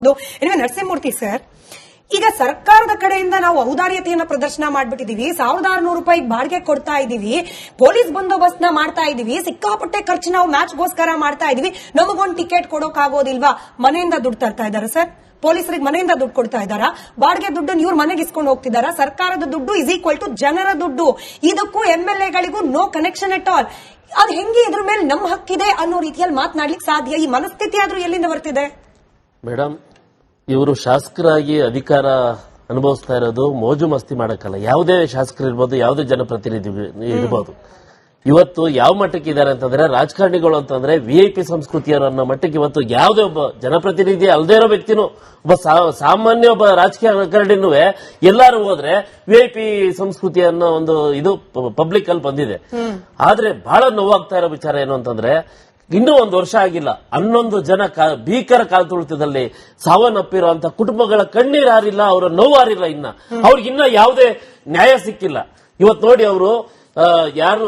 Narasimhamurthy sir, ಈಗ ಸರ್ಕಾರದ ಕಡೆಯಿಂದ ನಾವು ಔದಾರ್ಯತೆಯನ್ನ ಪ್ರದರ್ಶನ ಮಾಡ್ಬಿಟ್ಟಿದೀವಿ. 1600 ರೂಪಾಯಿ ಬಾಡಿಗೆ ಕೊಡ್ತಾ ಇದೀವಿ, ಪೊಲೀಸ್ ಬಂದೋಬಸ್ತ್ ನ ಮಾಡ್ತಾ ಇದೀವಿ, ಸಿಕ್ಕಾಪಟ್ಟೆ ಖರ್ಚು ನಾವು ಮ್ಯಾಚ್ಗೋಸ್ಕರ ಮಾಡ್ತಾ ಇದೀವಿ. ನಮಗೊಂದು ಟಿಕೆಟ್ ಕೊಡೋಕ್ ಆಗೋದಿಲ್ವಾ? ಮನೆಯಿಂದ ದುಡ್ಡು ತರ್ತಾ ಇದಾರೆ ಸರ್, ಪೊಲೀಸರಿಗೆ ಮನೆಯಿಂದ ದುಡ್ಡು ಕೊಡ್ತಾ ಇದ್ದಾರಾ? ಬಾಡಿಗೆ ದುಡ್ಡನ್ನು ಇವ್ರು ಮನೆಗೆ ಇಸ್ಕೊಂಡು ಹೋಗ್ತಿದಾರಾ? ಸರ್ಕಾರದ ದುಡ್ಡು ಇಸ್ ಈಕ್ವಲ್ ಟು ಜನರ ದುಡ್ಡು. ಇದಕ್ಕೂ MLAಗಳಿಗೂ ನೋ ಕನೆಕ್ಷನ್ ಅಟ್ ಆಲ್. ಅದು ಹೆಂಗೆ ಇದ್ರ ಮೇಲೆ ನಮ್ಮ ಹಕ್ಕಿದೆ ಅನ್ನೋ ರೀತಿಯಲ್ಲಿ ಮಾತನಾಡ್ಲಿಕ್ಕೆ ಸಾಧ್ಯ? ಈ ಮನಸ್ಥಿತಿ ಆದ್ರೂ ಎಲ್ಲಿಂದ ಬರ್ತಿದೆ? ಮೇಡಮ್, ಇವರು ಶಾಸಕರಾಗಿ ಅಧಿಕಾರ ಅನುಭವಿಸ್ತಾ ಇರೋದು ಮೋಜು ಮಸ್ತಿ ಮಾಡಕ್ಕಲ್ಲ. ಯಾವುದೇ ಶಾಸಕರು ಇರ್ಬೋದು, ಯಾವುದೇ ಜನಪ್ರತಿನಿಧಿ ಇರ್ಬೋದು. ಇವತ್ತು ಯಾವ ಮಟ್ಟಕ್ಕೆ ಇದ್ದಾರೆ ಅಂತಂದ್ರೆ, ರಾಜಕಾರಣಿಗಳು ಅಂತಂದ್ರೆ VIP ಸಂಸ್ಕೃತಿಯವರು ಅನ್ನೋ ಮಟ್ಟಕ್ಕೆ ಇವತ್ತು ಯಾವುದೇ ಒಬ್ಬ ಜನಪ್ರತಿನಿಧಿ ಅಲ್ಲದೇ ಇರೋ ವ್ಯಕ್ತಿನೂ, ಒಬ್ಬ ಸಾಮಾನ್ಯ ಒಬ್ಬ ರಾಜಕೀಯ ರಾಜಕಾರಣಿನೂ ಎಲ್ಲಾರು ಹೋದ್ರೆ VIP ಸಂಸ್ಕೃತಿ ಅನ್ನೋ ಒಂದು ಇದು ಪಬ್ಲಿಕ್ ಅಲ್ಲಿ ಬಂದಿದೆ. ಆದ್ರೆ ಬಹಳ ನೋವಾಗ್ತಾ ಇರೋ ವಿಚಾರ ಏನು ಅಂತಂದ್ರೆ, ಇನ್ನೂ 1 ವರ್ಷ ಆಗಿಲ್ಲ, 11 ಜನ ಭೀಕರ ಕಾಲ್ತುಳಿತದಲ್ಲಿ ಸಾವನ್ನಪ್ಪಿರುವಂತ ಕುಟುಂಬಗಳ ಕಣ್ಣೀರು ಹಾರಿಲ್ಲ, ಅವರ ನೋವು ಹಾರಿಲ್ಲ. ಅವ್ರಿಗಿನ್ನ ಯಾವುದೇ ನ್ಯಾಯ ಸಿಕ್ಕಿಲ್ಲ. ಇವತ್ತು ನೋಡಿ, ಅವರು ಯಾರು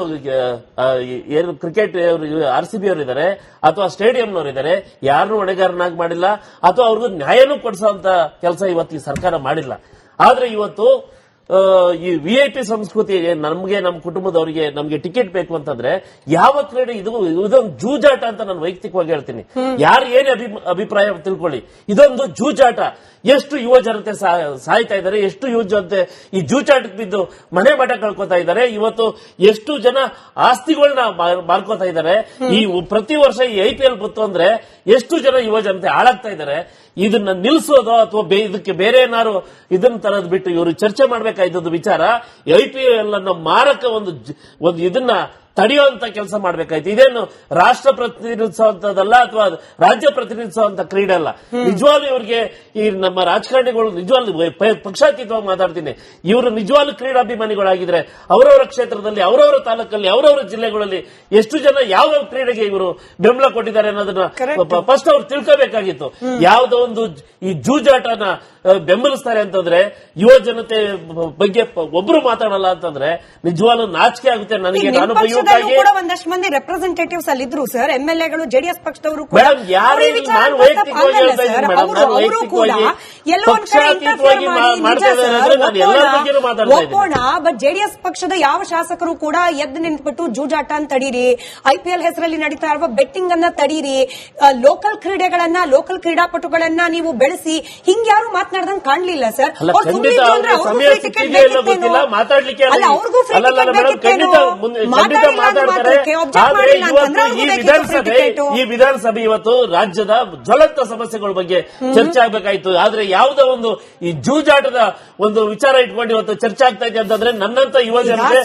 ಏನು ಕ್ರಿಕೆಟ್ RCB ಅವರು ಇದ್ದಾರೆ ಅಥವಾ ಸ್ಟೇಡಿಯಂನವರು ಇದ್ದಾರೆ, ಯಾರನ್ನೂ ಹೊಣೆಗಾರನಾಗಿ ಮಾಡಿಲ್ಲ ಅಥವಾ ಅವ್ರಿಗೂ ನ್ಯಾಯನೂ ಕೊಡಿಸುವಂತ ಕೆಲಸ ಇವತ್ತು ಈ ಸರ್ಕಾರ ಮಾಡಿಲ್ಲ. ಆದ್ರೆ ಇವತ್ತು ಈ VIP ಸಂಸ್ಕೃತಿ ನಮ್ಗೆ, ನಮ್ಮ ಕುಟುಂಬದವರಿಗೆ ನಮ್ಗೆ ಟಿಕೆಟ್ ಬೇಕು ಅಂತಂದ್ರೆ ಯಾವ ಕ್ರೀಡೆ ಇದೊಂದು ಜೂಜಾಟ ಅಂತ ನಾನು ವೈಯಕ್ತಿಕವಾಗಿ ಹೇಳ್ತೀನಿ. ಯಾರು ಏನೇ ಅಭಿಪ್ರಾಯ ತಿಳ್ಕೊಳ್ಳಿ, ಇದೊಂದು ಜೂಜಾಟ. ಎಷ್ಟು ಯುವ ಜನತೆ ಸಾಯ್ತಾ ಇದ್ದಾರೆ, ಎಷ್ಟು ಯುವ ಜನತೆ ಈ ಜೂಜಾಟಕ್ಕೆ ಬಿದ್ದು ಮನೆ ಮಠ ಕಳ್ಕೊತಾ ಇದ್ದಾರೆ. ಇವತ್ತು ಎಷ್ಟು ಜನ ಆಸ್ತಿಗಳನ್ನ ಮಾರ್ಕೋತಾ ಇದ್ದಾರೆ. ಈ ಪ್ರತಿ ವರ್ಷ ಈ IPL ಬಂತು ಅಂದ್ರೆ ಎಷ್ಟು ಜನ ಯುವ ಜನತೆ ಹಾಳಾಗ್ತಾ ಇದ್ದಾರೆ. ಇದನ್ನ ನಿಲ್ಲಿಸೋದು ಅಥವಾ ಇದಕ್ಕೆ ಬೇರೆ ಏನಾರು ಇದನ್ನ ತರದ್ ಬಿಟ್ಟು ಇವರು ಚರ್ಚೆ ಮಾಡ್ಬೇಕಾಯ್ತದ ವಿಚಾರ. IPL ಅನ್ನ ಮಾರಕ ಒಂದು ಇದನ್ನ ತಡೆಯುವಂತ ಕೆಲಸ ಮಾಡ್ಬೇಕಾಯ್ತು. ಇದೇನು ರಾಷ್ಟ್ರ ಪ್ರತಿನಿಧಿಸುವಂತದಲ್ಲ ಅಥವಾ ರಾಜ್ಯ ಪ್ರತಿನಿಧಿಸುವಂತ ಕ್ರೀಡೆ ಅಲ್ಲ. ನಿಜವಾಗ್ಲೂ ಇವ್ರಿಗೆ ಈ ನಮ್ಮ ರಾಜಕಾರಣಿಗಳು ನಿಜವಾಗ್ಲೂ ಪಕ್ಷಾತೀತವಾಗಿ ಮಾತಾಡ್ತೀನಿ, ಇವರು ನಿಜವಾಗ್ಲೂ ಕ್ರೀಡಾಭಿಮಾನಿಗಳಾಗಿದ್ರೆ ಅವರವರ ಕ್ಷೇತ್ರದಲ್ಲಿ, ಅವರವರ ತಾಲೂಕಲ್ಲಿ, ಅವರವರ ಜಿಲ್ಲೆಗಳಲ್ಲಿ ಎಷ್ಟು ಜನ ಯಾವ ಕ್ರೀಡೆಗೆ ಇವರು ಬೆಂಬಲ ಕೊಟ್ಟಿದ್ದಾರೆ ಅನ್ನೋದನ್ನ ಫಸ್ಟ್ ಅವ್ರು ತಿಳ್ಕೋಬೇಕಾಗಿತ್ತು. ಯಾವುದೋ ಒಂದು ಈ ಜೂಜಾಟನ ಬೆಂಬಲಿಸ್ತಾರೆ ಅಂತಂದ್ರೆ, ಯುವ ಜನತೆ ಬಗ್ಗೆ ಒಬ್ರು ಮಾತಾಡಲ್ಲ ಅಂತಂದ್ರೆ ನಿಜವಾಗ್ಲೂ ನಾಚಿಕೆ ಆಗುತ್ತೆ ನನಗೆ. ನಾನು ಒಂದಷ್ಟು ಮಂದಿ ರೆಪ್ರೆಸೆಂಟೇಟಿವ್ಸ್ ಅಲ್ಲಿ ಇದ್ರು ಸರ್, MLAಗಳು, JDS ಪಕ್ಷದವರು ಒಪ್ಪೋಣ. ಬಟ್ JDS ಪಕ್ಷದ ಯಾವ ಶಾಸಕರು ಕೂಡ ಎದ್ದು ನಿಂತ್ಬಿಟ್ಟು ಜೂಜಾಟ ಅಂತ ತಡೀರಿ, IPL ಹೆಸರಲ್ಲಿ ನಡೀತಾ ಇರುವ ಬೆಟ್ಟಿಂಗ್ ಅನ್ನ ತಡೀರಿ, ಲೋಕಲ್ ಕ್ರೀಡೆಗಳನ್ನ, ಲೋಕಲ್ ಕ್ರೀಡಾಪಟುಗಳನ್ನ ನೀವು ಬೆಳೆಸಿ, ಹಿಂಗ್ಯಾರು ಮಾತನಾಡ್ದಂಗ್ ಕಾಣ್ಲಿಲ್ಲ ಸರ್. ಅವ್ರಿಗೂ ಫ್ರೀ ಟಿಕೆಟ್ ಈ ವಿಧಾನಸಭೆ ಇವತ್ತು ರಾಜ್ಯದ ಜ್ವಲಂತ ಸಮಸ್ಯೆಗಳ ಬಗ್ಗೆ ಚರ್ಚೆ ಆಗಬೇಕಾಯ್ತು. ಆದ್ರೆ ಯಾವುದೋ ಒಂದು ಈ ಜೂಜಾಟದ ಒಂದು ವಿಚಾರ ಇಟ್ಕೊಂಡು ಇವತ್ತು ಚರ್ಚೆ ಆಗ್ತಾ ಇದೆ ಅಂತಂದ್ರೆ, ನನ್ನಂತ ಯುವ ಜನತೆ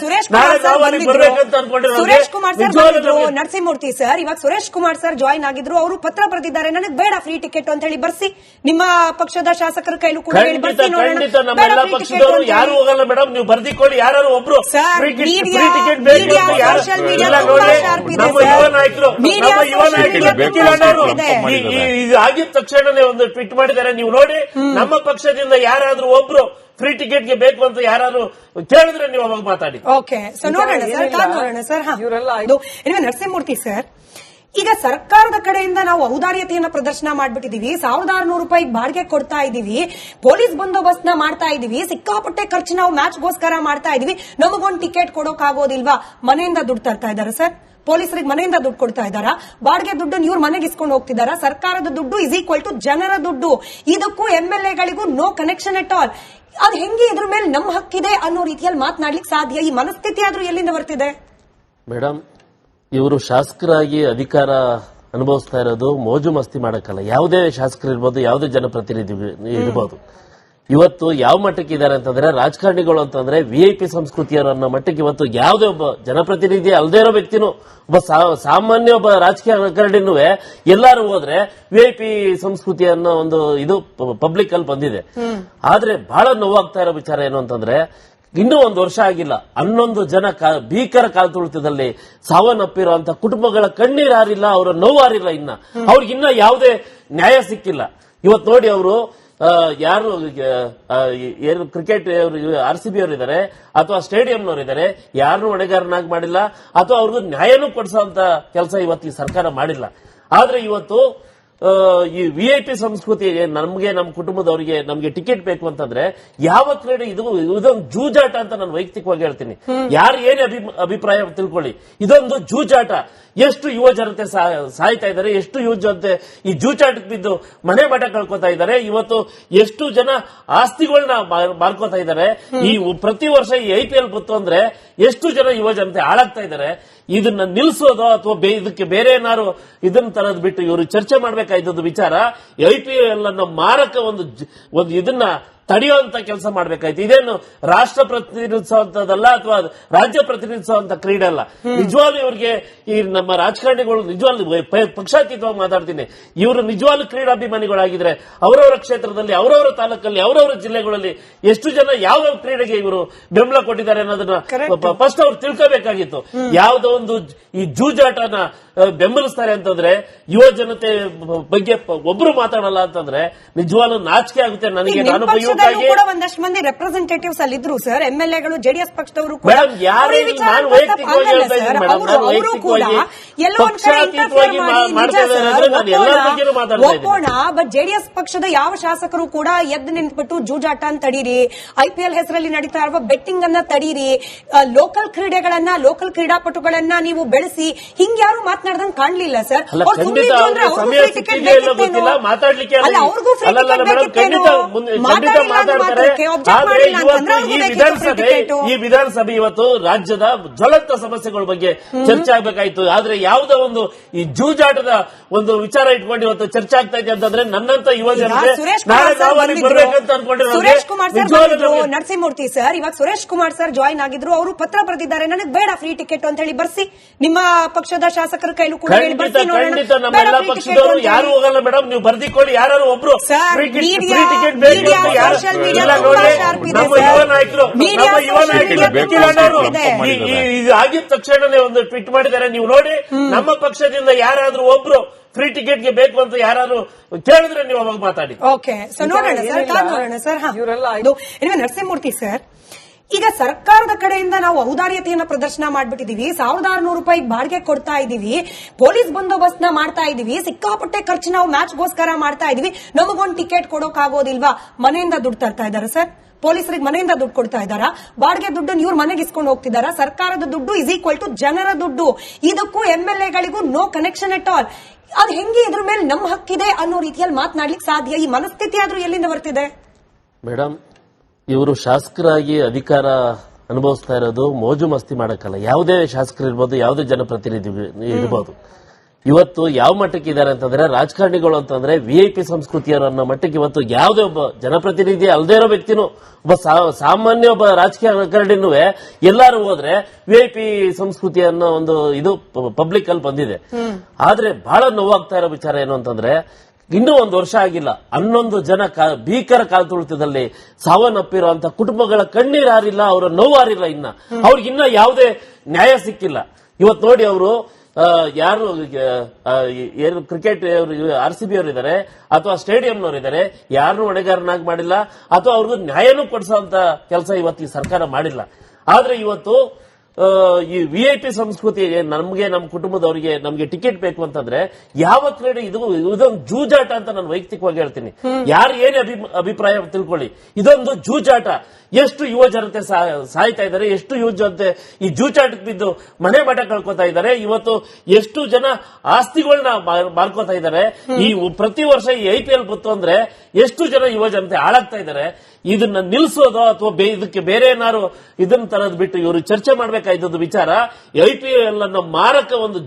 ಬರ್ಬೇಕಂತ ಅನ್ಕೊಂಡಿರೋ ನರಸಿಂಹಮೂರ್ತಿ ಸರ್, ಇವಾಗ ಸುರೇಶ್ ಕುಮಾರ್ ಸರ್ ಜಾಯಿನ್ ಆಗಿದ್ರು, ಅವರು ಪತ್ರ ಬರೆದಿದ್ದಾರೆ, ನನಗೆ ಬೇಡ ಫ್ರೀ ಟಿಕೆಟ್ ಅಂತ ಹೇಳಿ. ಬರ್ಸಿ, ನಿಮ್ಮ ಪಕ್ಷದ ಶಾಸಕರ ಕೈಲೂ ಕೂಡ ಖಂಡಿತ ನಮ್ಮೆಲ್ಲ ಪಕ್ಷದವರು ಯಾರು ಹೋಗಲ್ಲ ಮೇಡಮ್, ನೀವು ಬರ್ದಿಕೊಳ್ಳಿ. ಯಾರು ಒಬ್ರು ಫ್ರೀ ಟಿಕೆಟ್ ಬೇಕು ನಮ್ಮ ಯುವ ನಾಯಕರು ಆಗಿದ ತಕ್ಷಣನೇ ಒಂದು ಟ್ವೀಟ್ ಮಾಡಿದ್ದಾರೆ. ನೀವು ನೋಡಿ, ನಮ್ಮ ಪಕ್ಷದಿಂದ ಯಾರಾದ್ರೂ ಒಬ್ರು ಫ್ರೀ ಟಿಕೆಟ್ಗೆ ಬೇಕು ಅಂತ ಯಾರು ಕೇಳಿದ್ರೆ ನೀವು ಅವಾಗ ಮಾತಾಡಿ. ಓಕೆ, ನೋಡೋಣ ಸರ್. ನರಸಿಂಹಮೂರ್ತಿ ಸರ್, ಈಗ ಸರ್ಕಾರದ ಕಡೆಯಿಂದ ನಾವು ಔದಾರ್ಯತೆಯನ್ನ ಪ್ರದರ್ಶನ ಮಾಡ್ಬಿಟ್ಟಿದೀವಿ. 1600 ರೂಪಾಯಿ ಬಾಡಿಗೆ ಕೊಡ್ತಾ ಇದೀವಿ, ಪೊಲೀಸ್ ಬಂದೋಬಸ್ತ್ ನ ಮಾಡ್ತಾ ಇದೀವಿ, ಸಿಕ್ಕಾಪಟ್ಟೆ ಖರ್ಚು ನಾವು ಮ್ಯಾಚ್ಗೋಸ್ಕರ ಮಾಡ್ತಾ ಇದೀವಿ. ನಮಗೊಂದು ಟಿಕೆಟ್ ಕೊಡೋಕ್ ಆಗೋದಿಲ್ವಾ? ಮನೆಯಿಂದ ದುಡ್ಡು ತರ್ತಾ ಇದಾರೆ ಸರ್, ಪೊಲೀಸರಿಗೆ ಮನೆಯಿಂದ ದುಡ್ಡು ಕೊಡ್ತಾ ಇದ್ದಾರಾ? ಬಾಡಿಗೆ ದುಡ್ಡನ್ನು ಇವ್ರು ಮನೆಗೆ ಇಸ್ಕೊಂಡು ಹೋಗ್ತಿದಾರಾ? ಸರ್ಕಾರದ ದುಡ್ಡು ಇಸ್ ಈಕ್ವಲ್ ಟು ಜನರ ದುಡ್ಡು. ಇದಕ್ಕೂ MLAಗಳಿಗೂ ನೋ ಕನೆಕ್ಷನ್ ಅಟ್ ಆಲ್. ಅದು ಹೆಂಗೆ ಇದ್ರ ಮೇಲೆ ನಮ್ಮ ಹಕ್ಕಿದೆ ಅನ್ನೋ ರೀತಿಯಲ್ಲಿ ಮಾತನಾಡ್ಲಿಕ್ಕೆ ಸಾಧ್ಯ? ಈ ಮನಸ್ಥಿತಿ ಆದ್ರೂ ಎಲ್ಲಿಂದ ಬರ್ತಿದೆ? ಮೇಡಮ್, ಇವರು ಶಾಸಕರಾಗಿ ಅಧಿಕಾರ ಅನುಭವಿಸ್ತಾ ಇರೋದು ಮೋಜು ಮಸ್ತಿ ಮಾಡಕ್ಕಲ್ಲ. ಯಾವುದೇ ಶಾಸಕರು ಇರ್ಬೋದು, ಯಾವುದೇ ಜನಪ್ರತಿನಿಧಿ ಇರ್ಬೋದು. ಇವತ್ತು ಯಾವ ಮಟ್ಟಕ್ಕೆ ಇದ್ದಾರೆ ಅಂತಂದ್ರೆ, ರಾಜಕಾರಣಿಗಳು ಅಂತಂದ್ರೆ VIP ಸಂಸ್ಕೃತಿಯವರು ಅನ್ನೋ ಮಟ್ಟಕ್ಕೆ ಇವತ್ತು ಯಾವುದೇ ಒಬ್ಬ ಜನಪ್ರತಿನಿಧಿ ಅಲ್ಲದೇ ಇರೋ ವ್ಯಕ್ತಿನೂ, ಒಬ್ಬ ಸಾಮಾನ್ಯ ಒಬ್ಬ ರಾಜಕೀಯ ರಾಜಕಾರಣಿನೂ ಎಲ್ಲಾರು ಹೋದ್ರೆ VIP ಸಂಸ್ಕೃತಿ ಅನ್ನೋ ಒಂದು ಇದು ಪಬ್ಲಿಕ್ ಅಲ್ಲಿ ಬಂದಿದೆ. ಆದ್ರೆ ಬಹಳ ನೋವಾಗ್ತಾ ಇರೋ ವಿಚಾರ ಏನು ಅಂತಂದ್ರೆ, ಇನ್ನೂ 1 ವರ್ಷ ಆಗಿಲ್ಲ, 11 ಜನ ಭೀಕರ ಕಾಲ್ತುಳಿತದಲ್ಲಿ ಸಾವನ್ನಪ್ಪಿರುವಂತ ಕುಟುಂಬಗಳ ಕಣ್ಣೀರು ಹಾರಿಲ್ಲ, ಅವರ ನೋವು ಹಾರಿಲ್ಲ. ಅವ್ರಿಗಿನ್ನ ಯಾವುದೇ ನ್ಯಾಯ ಸಿಕ್ಕಿಲ್ಲ. ಇವತ್ತು ನೋಡಿ, ಅವರು ಯಾರು ಏನು ಕ್ರಿಕೆಟ್ RCB ಅವರು ಇದ್ದಾರೆ ಅಥವಾ ಸ್ಟೇಡಿಯಂನವರು ಇದ್ದಾರೆ, ಯಾರನ್ನೂ ಹೊಣೆಗಾರನಾಗಿ ಮಾಡಿಲ್ಲ ಅಥವಾ ಅವ್ರಿಗೂ ನ್ಯಾಯನೂ ಕೊಡಿಸುವಂತ ಕೆಲಸ ಇವತ್ತು ಈ ಸರ್ಕಾರ ಮಾಡಿಲ್ಲ. ಆದ್ರೆ ಇವತ್ತು ಈ ವಿಐಪಿ ಸಂಸ್ಕೃತಿ ನಮ್ಗೆ ನಮ್ಮ ಕುಟುಂಬದವರಿಗೆ ನಮ್ಗೆ ಟಿಕೆಟ್ ಬೇಕು ಅಂತಂದ್ರೆ ಯಾವ ಕ್ರೀಡೆ ಇದೊಂದು ಜೂಜಾಟ ಅಂತ ನಾನು ವೈಯಕ್ತಿಕವಾಗಿ ಹೇಳ್ತೀನಿ. ಯಾರು ಏನೇ ಅಭಿಪ್ರಾಯ ತಿಳ್ಕೊಳ್ಳಿ, ಇದೊಂದು ಜೂಜಾಟ. ಎಷ್ಟು ಯುವ ಜನತೆ ಸಾಯ್ತಾ ಇದ್ದಾರೆ, ಎಷ್ಟು ಯುವ ಜನತೆ ಈ ಜೂಜಾಟಕ್ಕೆ ಬಿದ್ದು ಮನೆ ಮಠ ಕಳ್ಕೊತಾ ಇದ್ದಾರೆ. ಇವತ್ತು ಎಷ್ಟು ಜನ ಆಸ್ತಿಗಳನ್ನ ಮಾರ್ಕೋತಾ ಇದ್ದಾರೆ. ಈ ಪ್ರತಿ ವರ್ಷ ಈ IPL ಬಂತು ಅಂದ್ರೆ ಎಷ್ಟು ಜನ ಯುವ ಜನತೆ ಹಾಳಾಗ್ತಾ ಇದ್ದಾರೆ. ಇದನ್ನ ನಿಲ್ಸೋದು ಅಥವಾ ಇದಕ್ಕೆ ಬೇರೆ ಏನಾರು ಇದನ್ನ ತರದ್ ಬಿಟ್ಟು ಇವರು ಚರ್ಚೆ ಮಾಡ್ಬೇಕಾಯ್ತದ ವಿಚಾರ. IPL ಅನ್ನ ಮಾರಕ ಒಂದು ಇದನ್ನ ತಡೆಯುವಂತ ಕೆಲಸ ಮಾಡ್ಬೇಕಾಯ್ತು. ಇದೇನು ರಾಷ್ಟ್ರ ಪ್ರತಿನಿಧಿಸುವಂತದಲ್ಲ ಅಥವಾ ರಾಜ್ಯ ಪ್ರತಿನಿಧಿಸುವಂತ ಕ್ರೀಡೆ ಅಲ್ಲ. ನಿಜವಾಗ್ಲೂ ಇವ್ರಿಗೆ ಈ ನಮ್ಮ ರಾಜಕಾರಣಿಗಳು ನಿಜವಾಗ್ಲೂ ಪಕ್ಷಾತೀತವಾಗಿ ಮಾತಾಡ್ತೀನಿ, ಇವರು ನಿಜವಾಗ್ಲೂ ಕ್ರೀಡಾಭಿಮಾನಿಗಳಾಗಿದ್ರೆ ಅವರವರ ಕ್ಷೇತ್ರದಲ್ಲಿ, ಅವರವರ ತಾಲೂಕಲ್ಲಿ, ಅವರವರ ಜಿಲ್ಲೆಗಳಲ್ಲಿ ಎಷ್ಟು ಜನ ಯಾವ ಕ್ರೀಡೆಗೆ ಇವರು ಬೆಂಬಲ ಕೊಟ್ಟಿದ್ದಾರೆ ಅನ್ನೋದನ್ನ ಫಸ್ಟ್ ಅವ್ರು ತಿಳ್ಕೋಬೇಕಾಗಿತ್ತು. ಯಾವುದೋ ಒಂದು ಈ ಜೂಜಾಟನ ಬೆಂಬಲಿಸ್ತಾರೆ ಅಂತಂದ್ರೆ ಯುವ ಜನತೆ ಬಗ್ಗೆ ಒಬ್ರು ಮಾತಾಡಲ್ಲ ಅಂತಂದ್ರೆ ನಿಜವಾಗ್ಲೂ ನಾಚಿಕೆ ಆಗುತ್ತೆ ನನಗೆ. ನಾನು ಕೂಡ ಒಂದಷ್ಟು ಮಂದಿ ರೆಪ್ರೆಸೆಂಟೇಟಿವ್ಸ್ ಅಲ್ಲಿ ಇದ್ರು ಸರ್, MLAಗಳು, JDS ಪಕ್ಷದವರು ಕೂಡ. ನಾನು ವೈಯಕ್ತಿಕವಾಗಿ ಹೇಳ್ತಾ ಇದ್ದೀನಿ ಮೇಡಮ್, ನಾನು ವೈಯಕ್ತಿಕವಾಗಿ ಪಕ್ಷಾತೀತವಾಗಿ ಮಾಡ್ತಾ ಇದ್ದಾರೆ, ನಾನು ಎಲ್ಲರ ಬಗ್ಗೆನೂ ಮಾತಾಡ್ತಾ ಇದ್ದೀನಿ. ಬಟ್ JDS ಪಕ್ಷದ ಯಾವ ಶಾಸಕರು ಕೂಡ ಎದ್ದು ನಿಂತ್ಬಿಟ್ಟು ಜೂಜಾಟ ಅಂತ ತಡೀರಿ, IPL ಹೆಸರಲ್ಲಿ ನಡೀತಾ ಇರುವ ಬೆಟ್ಟಿಂಗ್ ಅನ್ನ ತಡೀರಿ, ಲೋಕಲ್ ಕ್ರೀಡೆಗಳನ್ನ, ಲೋಕಲ್ ಕ್ರೀಡಾಪಟುಗಳನ್ನ ನೀವು ಬೆಳೆಸಿ, ಹಿಂಗ್ಯಾರು ಮಾತಾಡ್ದಂಗ್ ಕಾಣ್ಲಿಲ್ಲ ಸರ್. ಮಾತಾಡ್ಲಿಕ್ಕೆ ಈ ವಿಧಾನಸಭೆ ಇವತ್ತು ರಾಜ್ಯದ ಜ್ವಲಂತ ಸಮಸ್ಯೆಗಳ ಬಗ್ಗೆ ಚರ್ಚೆ ಆಗ್ಬೇಕಾಯ್ತು. ಆದ್ರೆ ಯಾವುದೋ ಒಂದು ಈ ಜೂಜಾಟದ ಒಂದು ವಿಚಾರ ಇಟ್ಕೊಂಡು ಇವತ್ತು ಚರ್ಚೆ ಆಗ್ತಾ ಇದೆ ಅಂತಂದ್ರೆ ನನ್ನಂತ ಯುವ ಜನತೆ ಬರ್ಬೇಕಂತ ಅನ್ಕೊಂಡಿರೋ ನರಸಿಂಹಮೂರ್ತಿ ಸರ್, ಇವಾಗ ಸುರೇಶ್ ಕುಮಾರ್ ಸರ್ ಜಾಯಿನ್ ಆಗಿದ್ರು, ಅವರು ಪತ್ರ ಬರೆದಿದ್ದಾರೆ, ನನಗೆ ಬೇಡ ಫ್ರೀ ಟಿಕೆಟ್ ಅಂತ ಹೇಳಿ. ಬರ್ಸಿ, ನಿಮ್ಮ ಪಕ್ಷದ ಶಾಸಕರ ಕೈಲೂ ಕೂಡ ಖಂಡಿತ ನಮ್ಮೆಲ್ಲ ಪಕ್ಷದವರು ಯಾರು ಹೋಗಲ್ಲ ಮೇಡಮ್, ನೀವು ಬರ್ದಿಕೊಳ್ಳಿ, ಯಾರು ಒಬ್ರು ಫ್ರೀ ಟಿಕೆಟ್ ಬೇಕು ಅಂತ ನಮ್ಮ ಯುವ ನಾಯಕರು ಆಗಿದ ತಕ್ಷಣನೇ ಒಂದು ಟ್ವೀಟ್ ಮಾಡಿದ್ದಾರೆ. ನೀವು ನೋಡಿ, ನಮ್ಮ ಪಕ್ಷದಿಂದ ಯಾರಾದ್ರೂ ಒಬ್ರು ಫ್ರೀ ಟಿಕೆಟ್ಗೆ ಬೇಕು ಅಂತ ಯಾರು ಕೇಳಿದ್ರೆ ನೀವು ಅವಾಗ ಮಾತಾಡಿ. ಓಕೆ, ಸೊ ನೋಡೋಣ ಸರ್. ನರಸಿಂಹಮೂರ್ತಿ ಸರ್, ಈಗ ಸರ್ಕಾರದ ಕಡೆಯಿಂದ ನಾವು ಔದಾರ್ಯತೆಯನ್ನ ಪ್ರದರ್ಶನ ಮಾಡ್ಬಿಟ್ಟಿದೀವಿ, 1600 ರೂಪಾಯಿ ಬಾಡಿಗೆ ಕೊಡ್ತಾ ಇದೀವಿ, ಪೊಲೀಸ್ ಬಂದೋಬಸ್ತ್ ನ ಮಾಡ್ತಾ ಇದೀವಿ, ಸಿಕ್ಕಾಪಟ್ಟೆ ಖರ್ಚು ನಾವು ಮ್ಯಾಚ್ಗೋಸ್ಕರ ಮಾಡ್ತಾ ಇದೀವಿ, ನಮಗೊಂದು ಟಿಕೆಟ್ ಕೊಡೋಕ್ ಆಗೋದಿಲ್ವಾ? ಮನೆಯಿಂದ ದುಡ್ಡು ತರ್ತಾ ಇದ್ದಾರೆ ಸರ್, ಪೊಲೀಸರಿಗೆ ಮನೆಯಿಂದ ದುಡ್ಡು ಕೊಡ್ತಾ ಇದ್ದಾರಾ? ಬಾಡಿಗೆ ದುಡ್ಡನ್ನು ಇವ್ರು ಮನೆಗೆ ಇಸ್ಕೊಂಡು ಹೋಗ್ತಿದಾರಾ? ಸರ್ಕಾರದ ದುಡ್ಡು ಇಸ್ ಈಕ್ವಲ್ ಟು ಜನರ ದುಡ್ಡು. ಇದಕ್ಕೂ MLAಗಳಿಗೂ ನೋ ಕನೆಕ್ಷನ್ ಎಟ್ ಆಲ್. ಅದು ಹೆಂಗೆ ಇದ್ರ ಮೇಲೆ ನಮ್ಮ ಹಕ್ಕಿದೆ ಅನ್ನೋ ರೀತಿಯಲ್ಲಿ ಮಾತನಾಡ್ಲಿಕ್ಕೆ ಸಾಧ್ಯ? ಈ ಮನಸ್ಥಿತಿ ಆದ್ರೂ ಎಲ್ಲಿಂದ ಬರ್ತಿದೆ ಮೇಡಮ್? ಇವರು ಶಾಸಕರಾಗಿ ಅಧಿಕಾರ ಅನುಭವಿಸ್ತಾ ಇರೋದು ಮೋಜು ಮಸ್ತಿ ಮಾಡಕ್ಕಲ್ಲ. ಯಾವುದೇ ಶಾಸಕರು ಇರ್ಬೋದು, ಯಾವುದೇ ಜನಪ್ರತಿನಿಧಿ ಇರ್ಬೋದು. ಇವತ್ತು ಯಾವ ಮಟ್ಟಕ್ಕೆ ಇದ್ದಾರೆ ಅಂತಂದ್ರೆ, ರಾಜಕಾರಣಿಗಳು ಅಂತಂದ್ರೆ VIP ಸಂಸ್ಕೃತಿಯವರು ಅನ್ನೋ ಮಟ್ಟಕ್ಕೆ ಇವತ್ತು ಯಾವುದೇ ಒಬ್ಬ ಜನಪ್ರತಿನಿಧಿ ಅಲ್ಲದೇ ಇರೋ ವ್ಯಕ್ತಿನೂ, ಒಬ್ಬ ಸಾಮಾನ್ಯ ಒಬ್ಬ ರಾಜಕಾರಣಿನೂ ಎಲ್ಲಾರು ಹೋದ್ರೆ VIP ಸಂಸ್ಕೃತಿ ಅನ್ನೋ ಒಂದು ಇದು ಪಬ್ಲಿಕ್ ಅಲ್ಲಿ ಬಂದಿದೆ. ಆದ್ರೆ ಬಹಳ ನೋವಾಗ್ತಾ ಇರೋ ವಿಚಾರ ಏನು ಅಂತಂದ್ರೆ, ಇನ್ನೂ 1 ವರ್ಷ ಆಗಿಲ್ಲ, 11 ಜನ ಭೀಕರ ಕಾಲ್ತುಳಿತದಲ್ಲಿ ಸಾವನ್ನಪ್ಪಿರುವಂತ ಕುಟುಂಬಗಳ ಕಣ್ಣೀರು ಹಾರಿಲ್ಲ, ಅವರ ನೋವು ಹಾರಿಲ್ಲ. ಅವ್ರಿಗೆ ಇನ್ನ ಯಾವುದೇ ನ್ಯಾಯ ಸಿಕ್ಕಿಲ್ಲ. ಇವತ್ತು ನೋಡಿ, ಅವರು ಯಾರು ಏನು ಕ್ರಿಕೆಟ್ RCB ಅವರು ಇದ್ದಾರೆ ಅಥವಾ ಸ್ಟೇಡಿಯಂನವರು ಇದ್ದಾರೆ, ಯಾರನ್ನೂ ಹೊಣೆಗಾರನಾಗಿ ಮಾಡಿಲ್ಲ ಅಥವಾ ಅವ್ರಿಗೂ ನ್ಯಾಯನೂ ಕೊಡಿಸುವಂತ ಕೆಲಸ ಇವತ್ತು ಈ ಸರ್ಕಾರ ಮಾಡಿಲ್ಲ. ಆದ್ರೆ ಇವತ್ತು ಈ VIP ಸಂಸ್ಕೃತಿ ನಮ್ಗೆ ನಮ್ಮ ಕುಟುಂಬದವರಿಗೆ ನಮ್ಗೆ ಟಿಕೆಟ್ ಬೇಕು ಅಂತಂದ್ರೆ ಯಾವ ಕ್ರೀಡೆ ಇದೊಂದು ಜೂಜಾಟ ಅಂತ ನಾನು ವೈಯಕ್ತಿಕವಾಗಿ ಹೇಳ್ತೀನಿ. ಯಾರು ಏನೇ ಅಭಿಪ್ರಾಯ ತಿಳ್ಕೊಳ್ಳಿ, ಇದೊಂದು ಜೂಜಾಟ. ಎಷ್ಟು ಯುವ ಜನತೆ ಸಾಯ್ತಾ ಇದ್ದಾರೆ, ಎಷ್ಟು ಯುವ ಜನತೆ ಈ ಜೂಜಾಟಕ್ಕೆ ಬಿದ್ದು ಮನೆ ಮಠ ಕಳ್ಕೊತಾ ಇದ್ದಾರೆ. ಇವತ್ತು ಎಷ್ಟು ಜನ ಆಸ್ತಿಗಳನ್ನ ಮಾರ್ಕೋತಾ ಇದ್ದಾರೆ. ಈ ಪ್ರತಿ ವರ್ಷ ಈ IPL ಬಂತು ಅಂದ್ರೆ ಎಷ್ಟು ಜನ ಯುವ ಜನತೆ ಹಾಳಾಗ್ತಾ ಇದ್ದಾರೆ. ಇದನ್ನ ನಿಲ್ಸೋದು ಅಥವಾ ಇದಕ್ಕೆ ಬೇರೆ ಏನಾರು ಇದನ್ನ ತರದ್ ಬಿಟ್ಟು ಇವರು ಚರ್ಚೆ ಮಾಡ್ಬೇಕಾಯ್ತದ ವಿಚಾರ. IPL ಅನ್ನ ಮಾರಕ ಒಂದು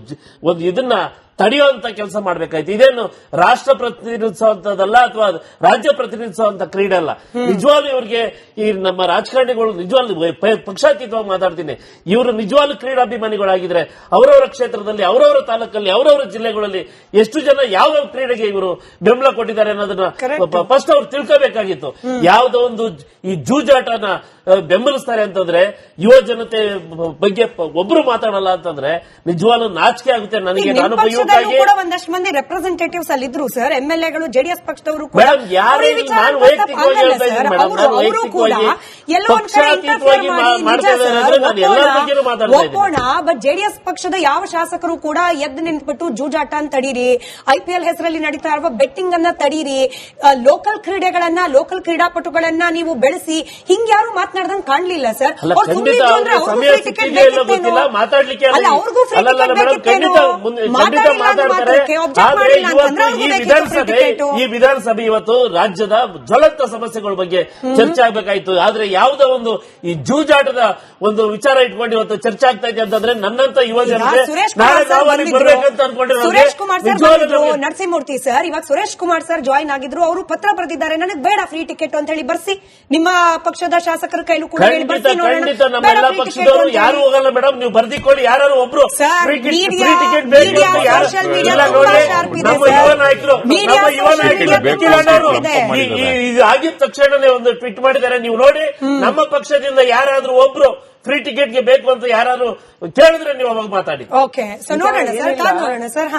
ಇದನ್ನ ತಡೆಯುವಂತ ಕೆಲಸ ಮಾಡ್ಬೇಕಾಯ್ತು. ಇದೇನು ರಾಷ್ಟ್ರ ಪ್ರತಿನಿಧಿಸುವಂತದಲ್ಲ ಅಥವಾ ರಾಜ್ಯ ಪ್ರತಿನಿಧಿಸುವಂತ ಕ್ರೀಡೆ ಅಲ್ಲ. ನಿಜವಾಗ್ಲೂ ಇವ್ರಿಗೆ ಈ ನಮ್ಮ ರಾಜಕಾರಣಿಗಳು ನಿಜವಾಗ್ಲೂ ಪಕ್ಷಾತೀತವಾಗಿ ಮಾತಾಡ್ತೀನಿ, ಇವರು ನಿಜವಾಗ್ಲೂ ಕ್ರೀಡಾಭಿಮಾನಿಗಳಾಗಿದ್ರೆ ಅವರವರ ಕ್ಷೇತ್ರದಲ್ಲಿ, ಅವರವರ ತಾಲೂಕಲ್ಲಿ, ಅವರವರ ಜಿಲ್ಲೆಗಳಲ್ಲಿ ಎಷ್ಟು ಜನ ಯಾವ ಕ್ರೀಡೆಗೆ ಇವರು ಬೆಂಬಲ ಕೊಟ್ಟಿದ್ದಾರೆ ಅನ್ನೋದನ್ನ ಫಸ್ಟ್ ಅವ್ರು ತಿಳ್ಕೋಬೇಕಾಗಿತ್ತು. ಯಾವುದೋ ಒಂದು ಈ ಜೂಜಾಟನ ಬೆಂಬಲಿಸ್ತಾರೆ ಅಂತಂದ್ರೆ ಯುವ ಜನತೆ ಬಗ್ಗೆ ಒಬ್ರು ಮಾತಾಡಲ್ಲ ಅಂತಂದ್ರೆ ನಿಜವಾಗ್ಲೂ ನಾಚಿಕೆ ಆಗುತ್ತೆ ನನಗೆ. ನಾನು ಕಾರಣಕ್ಕಾಗಿ ಕೂಡ ಒಂದಷ್ಟು ಮಂದಿ ರೆಪ್ರೆಸೆಂಟೇಟಿವ್ಸ್ ಅಲ್ಲಿ ಇದ್ರು ಸರ್, MLA ಗಳು ಜೆಡಿಎಸ್ ಪಕ್ಷದವರು ಕೂಡ. ಮೇಡಮ್, ಯಾರು ನಾನು ವೈಯಕ್ತಿಕವಾಗಿ ಹೇಳ್ತಾ ಇದ್ದೀನಿ ಮೇಡಮ್, ನಾನು ವೈಯಕ್ತಿಕವಾಗಿ ಪಕ್ಷಾತೀತವಾಗಿ ಮಾಡ್ತಾ ಇದ್ದಾರೆ, ನಾನು ಎಲ್ಲರ ಬಗ್ಗೆನೂ ಮಾತಾಡ್ತಾ ಇದ್ದೀನಿ. ಒಪ್ಪೋಣ, ಬಟ್ ಜೆಡಿಎಸ್ ಪಕ್ಷದ ಯಾವ ಶಾಸಕರು ಕೂಡ ಎದ್ದು ನಿಂತ್ಬಿಟ್ಟು ಜೂಜಾಟ ಅಂತ ತಡೀರಿ, IPL ಹೆಸರಲ್ಲಿ ನಡೀತಾ ಇರುವ ಬೆಟ್ಟಿಂಗ್ ಅನ್ನ ತಡೀರಿ, ಲೋಕಲ್ ಕ್ರೀಡೆಗಳನ್ನ, ಲೋಕಲ್ ಕ್ರೀಡಾಪಟುಗಳನ್ನ ನೀವು ಬೆಳೆಸಿ, ಹಿಂಗ್ಯಾರು ಮಾತನಾಡ್ದಂಗ್ ಕಾಣ್ಲಿಲ್ಲ ಸರ್. ಅಲ್ಲ, ಖಂಡಿತ ಅವ್ರಿಗೆ ಸಮಯ ಸಿಕ್ಕಿದೆಯೋ ಇಲ್ಲೋ ಗೊತ್ತಿಲ್ಲ, ಮಾತಾಡ್ಲಿಕ್ಕೆ ಅವ್ರಿಗೂ ಫ್ರೀ ಟಿಕೆಟ್ ಬೇಕಿತ್ತೇನೋ, ಮಾತಾಡ್ತಾರೆ. ಆದ್ರೆ ಇವತ್ತು ಈ ವಿಧಾನಸಭೆ ಇವತ್ತು ರಾಜ್ಯದ ಜ್ವಲಂತ ಸಮಸ್ಯೆಗಳ ಬಗ್ಗೆ ಚರ್ಚೆ ಆಗ್ಬೇಕಾಯ್ತು. ಆದ್ರೆ ಯಾವುದೋ ಒಂದು ಈ ಜೂಜಾಟದ ಒಂದು ವಿಚಾರ ಇಟ್ಕೊಂಡು ಇವತ್ತು ಚರ್ಚೆ ಆಗ್ತಾ ಇದೆ ಅಂತಂದ್ರೆ ನನ್ನಂತ ಯುವ ಜನತೆ ನಾಳೆ ನಾವು ಅಲ್ಲಿಗೆ ಬರ್ಬೇಕಂತ ಅನ್ಕೊಂಡಿರೋ ಸುರೇಶ್ ಕುಮಾರ್ ಸರ್, ನರಸಿಂಹಮೂರ್ತಿ ಸರ್, ಇವಾಗ ಸುರೇಶ್ ಕುಮಾರ್ ಸರ್ ಜಾಯಿನ್ ಆಗಿದ್ರು, ಅವರು ಪತ್ರ ಬರೆದಿದ್ದಾರೆ, ನನಗೆ ಬೇಡ ಫ್ರೀ ಟಿಕೆಟ್ ಅಂತ ಹೇಳಿ ಬರ್ಸಿ, ನಿಮ್ಮ ಪಕ್ಷದ ಶಾಸಕರ ಕೈಲೂ ಕೂಡ ಖಂಡಿತ ನಮ್ಮೆಲ್ಲ ಪಕ್ಷದವರು ಯಾರು ಹೋಗಲ್ಲ ಮೇಡಮ್, ನೀವು ಬರ್ದಿಕೊಳ್ಳಿ, ಯಾರು ಒಬ್ರು ಫ್ರೀ ಟಿಕೆಟ್ ಬೇಕು ಅಂತ ಯಾರು ಇಲ್ಲ ನೋಡಿ. ನಮ್ಮ ಯುವ ನಾಯಕರು ಆಗಿದ ತಕ್ಷಣನೇ ಒಂದು ಟ್ವೀಟ್ ಮಾಡಿದ್ದಾರೆ, ನೀವು ನೋಡಿ, ನಮ್ಮ ಪಕ್ಷದಿಂದ ಯಾರಾದ್ರೂ ಒಬ್ರು ಫ್ರೀ ಟಿಕೆಟ್ಗೆ ಬೇಕು ಅಂತ ಯಾರಾದ್ರೂ ಕೇಳಿದ್ರೆ ನೀವು ಅವಾಗ ಮಾತಾಡಿ. ಓಕೆ, ಸೊ ನೋಡೋಣ ಸರ್, ನೋಡೋಣ ಸರ್.